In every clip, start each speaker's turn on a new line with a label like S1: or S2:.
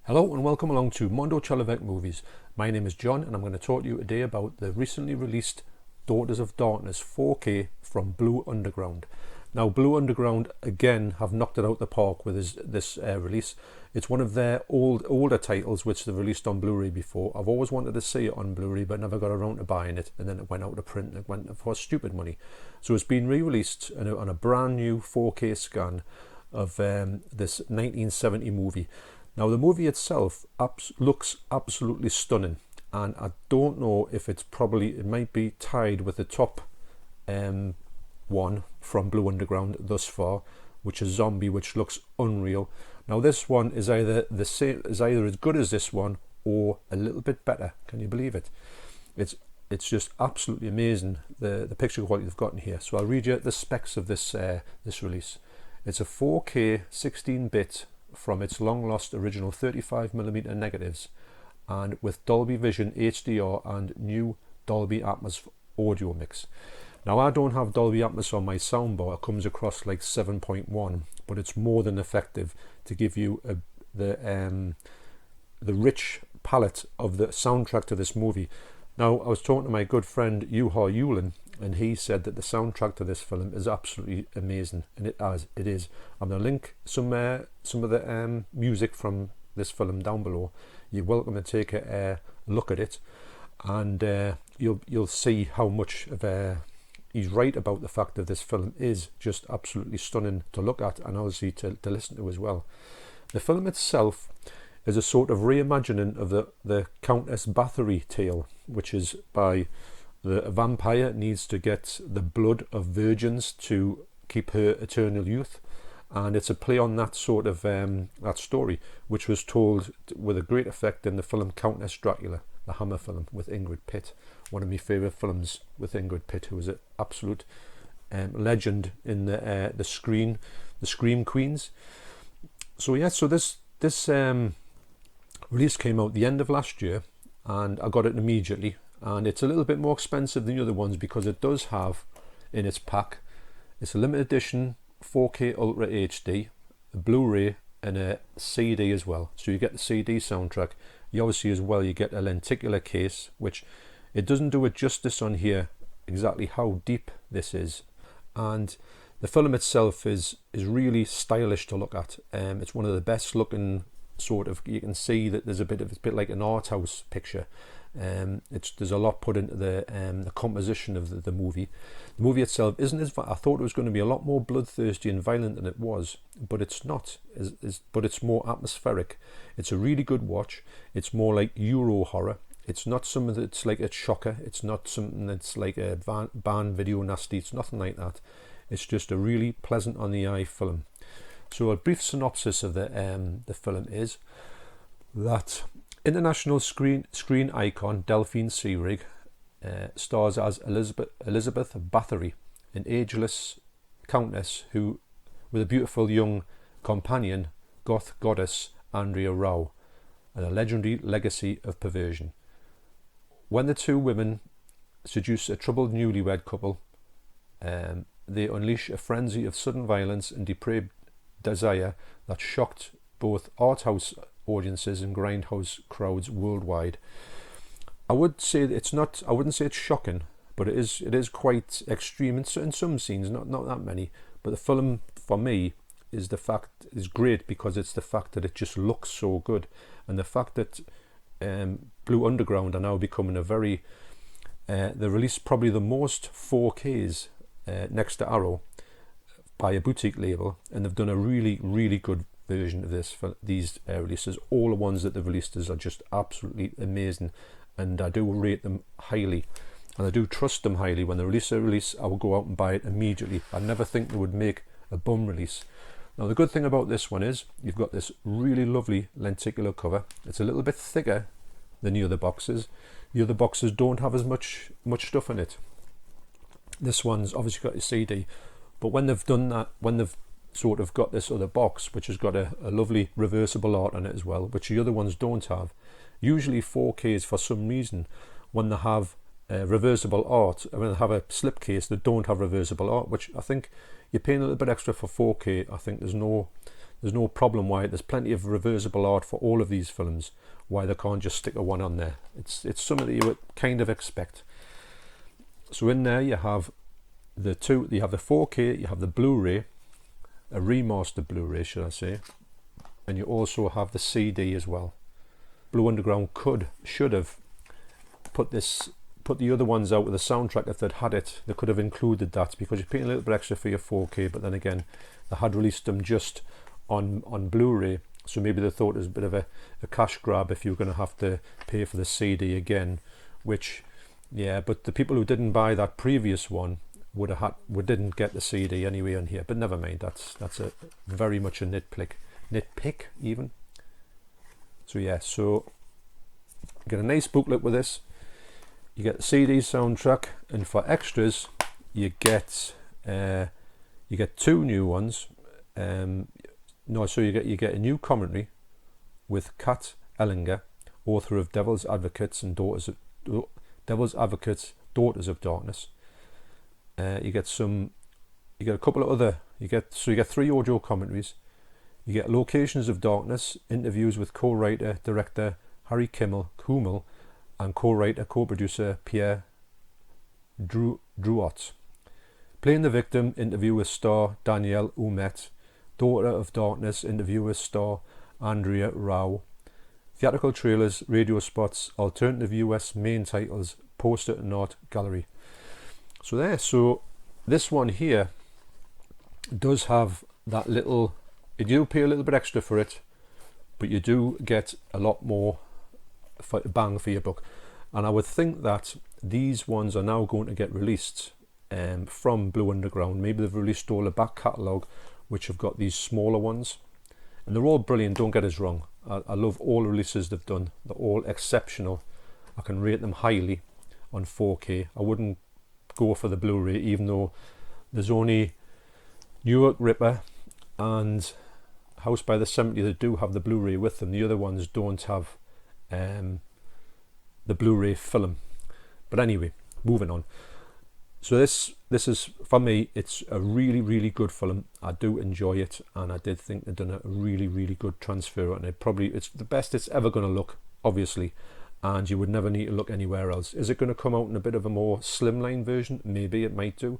S1: Hello and welcome along to Mondo Chelevek Movies. My name is John and I'm going to talk to you today about the recently released Daughters of Darkness 4K from Blue Underground. Now Blue Underground again have knocked it out the park with this release. It's one of their older titles which they've released on Blu-ray before. I've always wanted to see it on Blu-ray but never got around to buying it, and then it went out of print and it went for stupid money. So it's been re-released on a brand new 4K scan of this 1970 movie. Now the movie itself looks absolutely stunning, and I don't know if it might be tied with the top one from Blue Underground thus far, which is Zombie, which looks unreal. Now this one is either as good as this one or a little bit better. Can you believe it? It's just absolutely amazing, the picture quality they've got in here. So I'll read you the specs of this release. It's a 4K 16-bit from its long lost original 35mm negatives, and with Dolby Vision HDR and new Dolby Atmos audio mix. Now I don't have Dolby Atmos on my soundbar. It comes across like 7.1, but it's more than effective to give you the rich palette of the soundtrack to this movie. Now I was talking to my good friend Yuha Yulin, and he said that the soundtrack to this film is absolutely amazing, and it is. I'm going to link some of the music from this film down below. You're welcome to take a look at it, and you'll see how much of he's right about the fact that this film is just absolutely stunning to look at, and obviously to listen to as well. The film itself is a sort of reimagining of the Countess Bathory tale, which is by a vampire needs to get the blood of virgins to keep her eternal youth, and it's a play on that sort of that story, which was told with a great effect in the film Countess Dracula, the Hammer film with Ingrid Pitt, one of my favourite films with Ingrid Pitt, who was an absolute legend in the Scream Queens. So yeah, so this release came out the end of last year, and I got it immediately. And it's a little bit more expensive than the other ones because it does have in its pack, it's a limited edition 4K Ultra HD, a Blu-ray and a CD as well. So you get the CD soundtrack. You obviously as well, you get a lenticular case, which it doesn't do it justice on here exactly how deep this is. And the film itself is really stylish to look at. It's one of the best looking sort of, you can see that there's a bit like an art house picture. There's a lot put into the composition of the movie. The movie itself isn't as I thought it was going to be a lot more bloodthirsty and violent than it was, but it's not. But it's more atmospheric. It's a really good watch. It's more like Euro horror. It's not something that's like a shocker. It's not something that's like a banned video nasty. It's nothing like that. It's just a really pleasant on the eye film. So a brief synopsis of the film is that international screen icon Delphine Seyrig stars as Elizabeth Bathory, an ageless countess who, with a beautiful young companion, goth goddess Andrea Rao, and a legendary legacy of perversion. When the two women seduce a troubled newlywed couple, they unleash a frenzy of sudden violence and depraved desire that shocked both art house audiences and grindhouse crowds worldwide. I wouldn't say it's shocking, but it is quite extreme in some scenes, not that many. But the film for me is great because it's the fact that it just looks so good, and the fact that Blue Underground are now becoming they release probably the most 4Ks next to Arrow by a boutique label, and they've done a really, really good version of these releases. All the ones that they've released are just absolutely amazing, and I do rate them highly, and I do trust them highly. When they release a release, I will go out and buy it immediately. I never think they would make a bum release. Now the good thing about this one is you've got this really lovely lenticular cover. It's a little bit thicker than the other boxes. The other boxes don't have as much stuff in it. This one's obviously got a CD, but when they've done that, when they've sort of got this other box which has got a lovely reversible art on it as well, which the other ones don't have. Usually 4Ks, for some reason, when they have reversible art, when they have a slipcase that don't have reversible art, which I think you're paying a little bit extra for 4K. I think there's no there's no problem why there's plenty of reversible art for all of these films, why they can't just stick a one on there. It's something that you would kind of expect. So in there you have the 4K, you have the Blu-ray, a remastered Blu-ray should I say, and you also have the CD as well. Blue Underground should have put the other ones out with the soundtrack. If they'd had it, they could have included that, because you're paying a little bit extra for your 4K, but then again they had released them just on Blu-ray, so maybe they thought it was a bit of a cash grab if you were going to have to pay for the CD again, which, yeah, but the people who didn't buy that previous one didn't get the CD anyway on here, but never mind, that's a very much a nitpick even. So yeah, so you get a nice booklet with this, you get the CD soundtrack, and for extras you get two new ones. So you get a new commentary with Kat Ellinger, author of Devil's Advocates, Daughters of Darkness. You get a couple of other, you get 3 audio commentaries. You get Locations of Darkness, interviews with co-writer, director Harry Kummel, and co-producer Pierre Drouot. Playing the Victim, interview with star Danielle Oumet. Daughter of Darkness, interview with star Andrea Rao. Theatrical trailers, radio spots, alternative US main titles, poster and art gallery. So this one here does have that little, you do pay a little bit extra for it, but you do get a lot more bang for your buck. And I would think that these ones are now going to get released from Blue Underground. Maybe they've released all the back catalogue, which have got these smaller ones, and they're all brilliant, don't get us wrong. I love all the releases they've done, they're all exceptional. I can rate them highly on 4K. I wouldn't go for the Blu-ray, even though there's only New York Ripper and House by the 70 that do have the Blu-ray with them. The other ones don't have the Blu-ray film. But anyway, moving on. So this is, for me, it's a really, really good film. I do enjoy it, and I did think they'd done a really, really good transfer on it. It's the best it's ever going to look, obviously, and you would never need to look anywhere else. Is it going to come out in a bit of a more slimline version? Maybe it might do.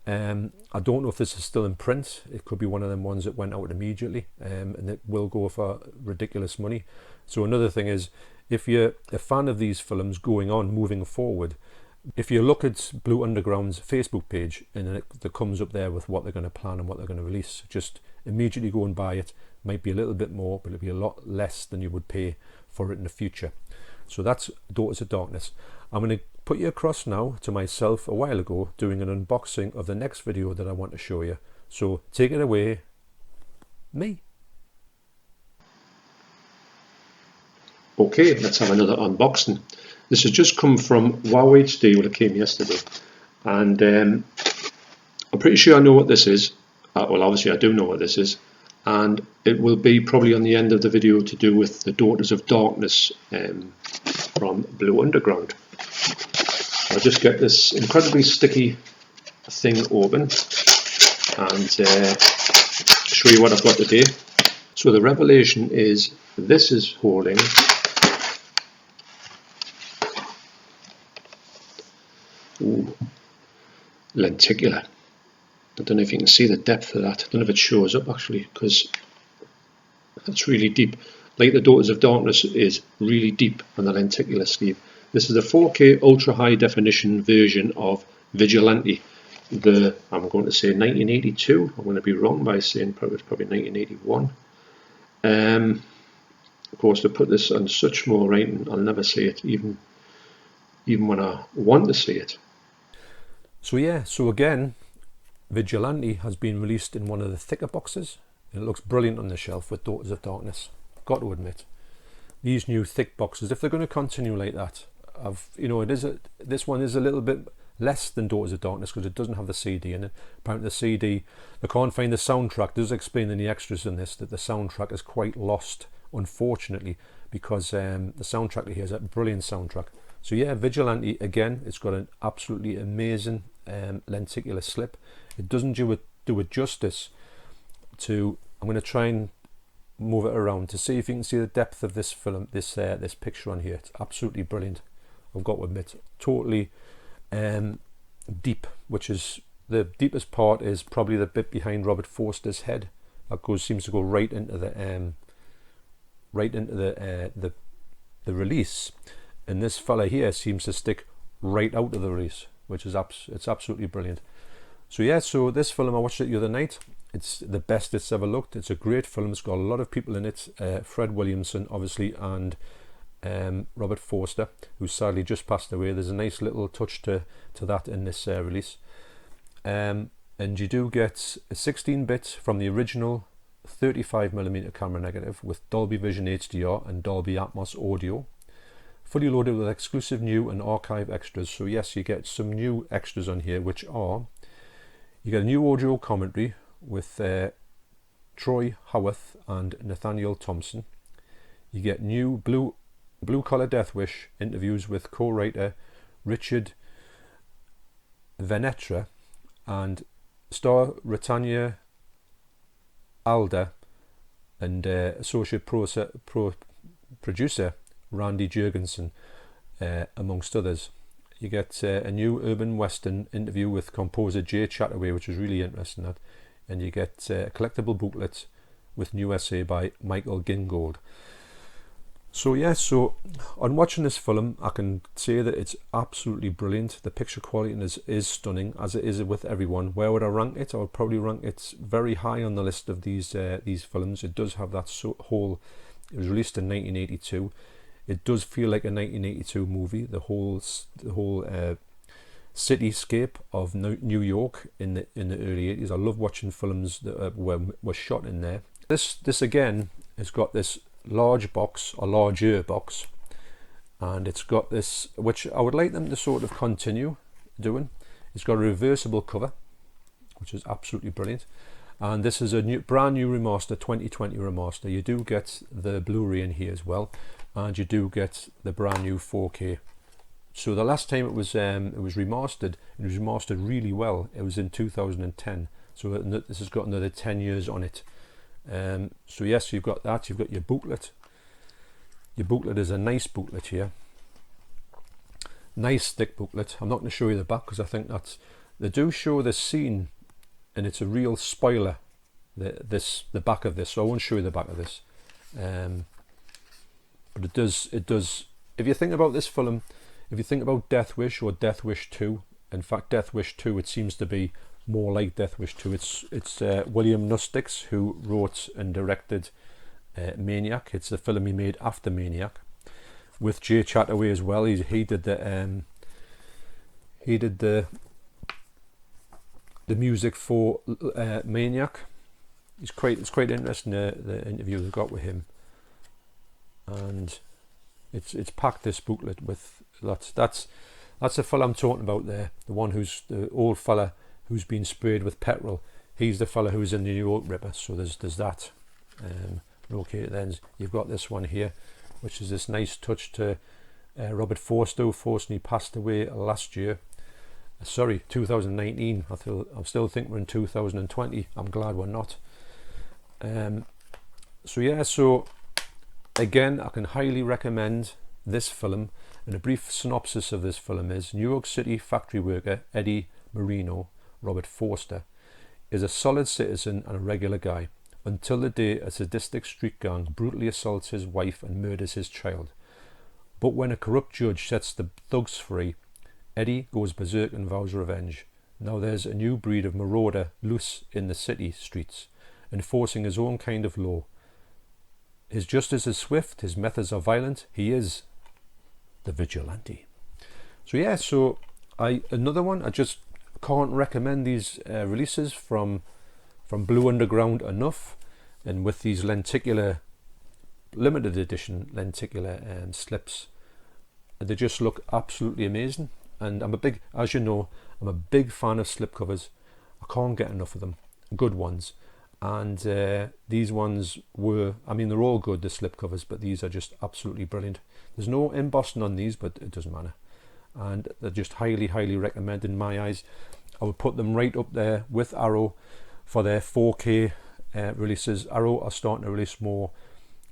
S1: I don't know if this is still in print. It could be one of them ones that went out immediately, and it will go for ridiculous money. So another thing is, if you're a fan of these films moving forward, if you look at Blue Underground's Facebook page, and it comes up there with what they're going to plan and what they're going to release, just immediately go and buy it. Might be a little bit more, but it'll be a lot less than you would pay for it in the future. So that's Daughters of Darkness. I'm going to put you across now to myself a while ago doing an unboxing of the next video that I want to show you. So take it away, me.
S2: Okay, let's have another unboxing. This has just come from Wow HD, well, it came yesterday, and I'm pretty sure I know what this is. Well, obviously I do know what this is, and it will be probably on the end of the video to do with the Daughters of Darkness from Blue Underground. I'll just get this incredibly sticky thing open and show you what I've got today. So the revelation is, this is holding lenticular. I don't know if you can see the depth of that. I don't know if it shows up actually, because it's really deep. Like the Daughters of Darkness is really deep on the lenticular sleeve. This is a 4K ultra high definition version of Vigilante. I'm going to say 1982. I'm going to be wrong by saying it's probably 1981. Of course, to put this on such small writing, I'll never see it, even when I want to see it.
S1: So yeah, so again, Vigilante has been released in one of the thicker boxes. It looks brilliant on the shelf with Daughters of Darkness. Got to admit, these new thick boxes, if they're going to continue like that, this one is a little bit less than Daughters of Darkness because it doesn't have the CD in it. Apparently the CD, they can't find the soundtrack. Does explain in the extras in this that the soundtrack is quite lost, unfortunately, because the soundtrack here is a brilliant soundtrack. So yeah, Vigilante, again, it's got an absolutely amazing lenticular slip. It doesn't do it justice to I'm going to try and move it around to see if you can see the depth of this film, this picture on here. It's absolutely brilliant. I've got to admit, totally deep, which is the deepest part is probably the bit behind Robert Forster's head. That seems to go right into the the release, and this fella here seems to stick right out of the release, which is it's absolutely brilliant. So yeah, so this film, I watched it the other night. It's the best it's ever looked. It's a great film. It's got a lot of people in it. Fred Williamson, obviously, and Robert Forster, who sadly just passed away. There's a nice little touch to that in this release. And you do get a 16-bit from the original 35mm camera negative with Dolby Vision HDR and Dolby Atmos audio, fully loaded with exclusive new and archive extras. So yes, you get some new extras on here, which are, you get a new audio commentary with Troy Howarth and Nathaniel Thompson. You get new Blue Collar Death Wish interviews with co-writer Richard Venetra and star Retanya Alda and associate producer Randy Jurgensen, amongst others. You get a new urban western interview with composer Jay Chataway, which is really interesting, and you get a collectible booklet with new essay by Michael Gingold. So yeah, so on watching this film, I can say that it's absolutely brilliant. The picture quality is stunning, as it is with everyone. Where would I rank it? I would probably rank it very high on the list of these films. It does have that whole. It was released in 1982. It does feel like a 1982 movie. The whole cityscape of New York in the early 80s. I love watching films that were shot in there. This again has got this larger box, and it's got this, which I would like them to sort of continue doing. It's got a reversible cover, which is absolutely brilliant, and this is a brand new remaster, 2020 remaster. You do get the Blu-ray in here as well, and you do get the brand new 4K. So the last time it was remastered, it was remastered really well. It was in 2010, so this has got another 10 years on it. So yes, you've got that. You've got your booklet. Your booklet is a nice booklet here. Nice thick booklet. I'm not going to show you the back because I think they do show this scene, and it's a real spoiler. The back of this, so I won't show you the back of this. But it does. If you think about this film, if you think about Death Wish or Death Wish 2, in fact, Death Wish 2, it seems to be more like Death Wish 2. It's William Nustix who wrote and directed Maniac. It's the film he made after Maniac, with Jay Chataway as well. He did the music for Maniac. It's quite interesting, the interview we got with him, and it's packed, this booklet, with lots. That's the fella I'm talking about there. The one who's the old fella who's been sprayed with petrol. He's the fella who's in the New York Ripper. So there's that. Okay, then you've got this one here, which is this nice touch to Robert Forster. Forster passed away last year. Sorry, 2019. I still think we're in 2020. I'm glad we're not. So yeah, so again, I can highly recommend this film. And a brief synopsis of this film is: New York City factory worker Eddie Marino, Robert Forster, is a solid citizen and a regular guy, until the day a sadistic street gang brutally assaults his wife and murders his child. But when a corrupt judge sets the thugs free, Eddie goes berserk and vows revenge. Now there's a new breed of marauder loose in the city streets, enforcing his own kind of law. His justice is swift, his methods are violent, he is the vigilante. So yeah, so another one, I just can't recommend these releases from Blue Underground enough, and with these lenticular, limited edition lenticular slips, they just look absolutely amazing. And I'm a big, as you know, I'm a big fan of slipcovers. I can't get enough of them, good ones. And these ones were, I mean, they're all good, the slipcovers, but these are just absolutely brilliant. There's no embossing on these, but it doesn't matter. And they're just highly, highly recommended in my eyes. I would put them right up there with Arrow for their 4K releases. Arrow are starting to release more,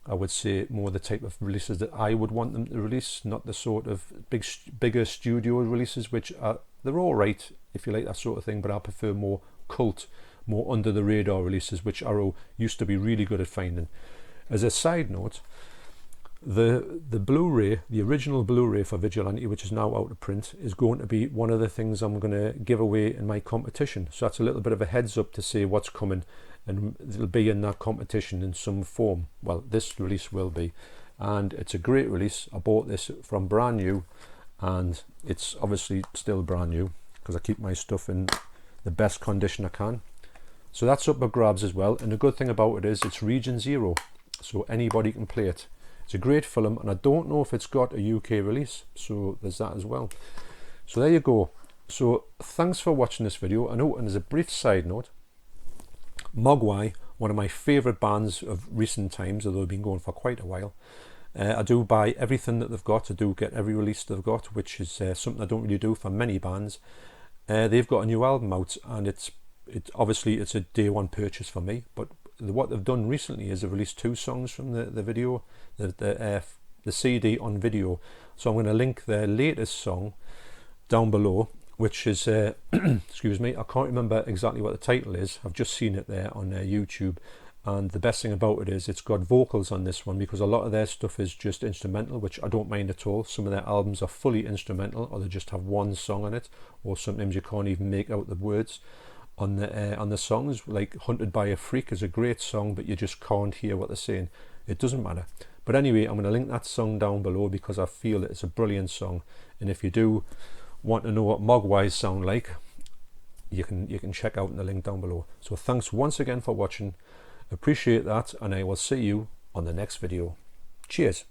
S1: I would say, more the type of releases that I would want them to release, not the sort of bigger studio releases, which are, they're all right if you like that sort of thing, but I prefer more cult, more under the radar releases, which Arrow used to be really good at finding. As a side note, the Blu-ray, the original Blu-ray for Vigilante, which is now out of print, is going to be one of the things I'm going to give away in my competition. So that's a little bit of a heads up to say what's coming, and it'll be in that competition in some form. Well, this release will be, and it's a great release. I bought this from brand new, and it's obviously still brand new because I keep my stuff in the best condition I can. So that's up for grabs as well, and the good thing about it is it's Region 0, so anybody can play it. It's a great film, and I don't know if it's got a UK release, so there's that as well. So there you go. So thanks for watching this video. And as a brief side note, Mogwai, one of my favourite bands of recent times, although they've been going for quite a while. I do buy everything that they've got. I do get every release they've got, which is something I don't really do for many bands. They've got a new album out, and it's obviously it's a day one purchase for me, but what they've done recently is they've released 2 songs from the video, the CD on video. So I'm going to link their latest song down below, which is excuse me, I can't remember exactly what the title is. I've just seen it there on YouTube, and the best thing about it is it's got vocals on this one, because a lot of their stuff is just instrumental, which I don't mind at all. Some of their albums are fully instrumental, or they just have one song on it, or sometimes you can't even make out the words on the songs. Like Hunted by a Freak is a great song, but you just can't hear what they're saying. It doesn't matter. But anyway, I'm going to link that song down below because I feel it's a brilliant song. And if you do want to know what Mogwai sound like, you can check out in the link down below. So thanks once again for watching. Appreciate that, and I will see you on the next video. Cheers.